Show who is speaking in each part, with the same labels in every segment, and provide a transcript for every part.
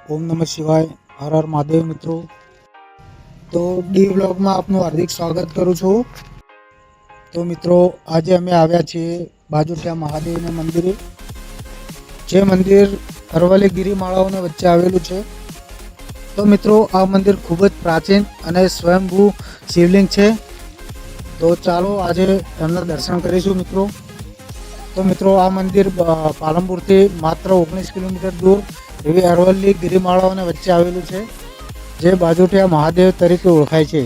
Speaker 1: ओम नमः शिवाय। हर हर महादेव। मित्रों तो डी ब्लॉग में आपનું हार्दिक स्वागत करूँ छूँ। तो मित्रों आज अमे आव्या छीए बाजोटिया महादेव मंदिरे, जे मंदिर अरवल्ली गिरिमाळाओने वच्चे आवेलुं छे। तो मित्रों आ मंदिर खूब ज प्राचीन अने स्वयंभू शिवलिंग छे। तो चालो आज एमना दर्शन करीशुं मित्रों। तो मित्रों आ मंदिर पालनपुर थी मात्र 19 किलोमीटर दूर एवी अरवल्ली गिरिमाळाओने वच्चे आवेलुं छे, जे बाजोटिया महादेव तरीके ओळखाय छे।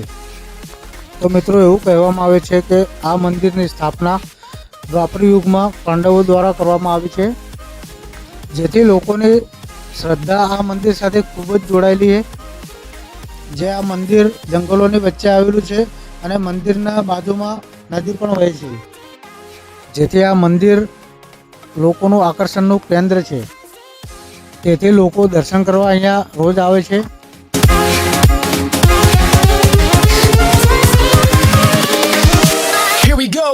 Speaker 1: तो मित्रों एवुं कहेवामां आवे छे के आ मंदिरनी स्थापना द्वापर युगमां पांडवो द्वारा करवामां आवी छे, जेथी लोकोनी श्रद्धा आ मंदिर साथे खूब ज जोडायेली है। जे आ मंदिर जंगलोनी वच्चे आवेलुं छे अने मंदिरना बाजुमां नदी पण वहे छे, जेथी आ मंदिर लोकोनुं आकर्षणनुं केंद्र छे। તેથી લોકો દર્શન કરવા અહીંયા રોજ આવે છે।
Speaker 2: Here we go.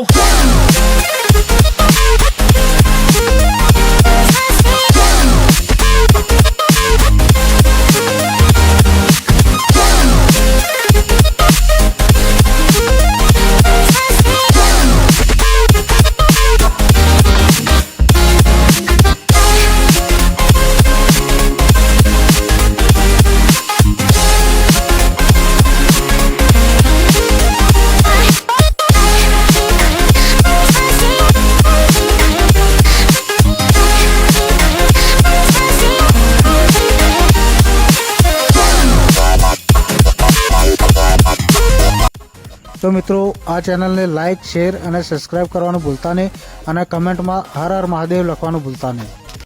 Speaker 1: तो मित्रों आ चैनल ने लाइक शेर और सब्सक्राइब करवानुं भूलता नहीं, और कमेंट में हर हर महादेव लखवानुं भूलता नहीं।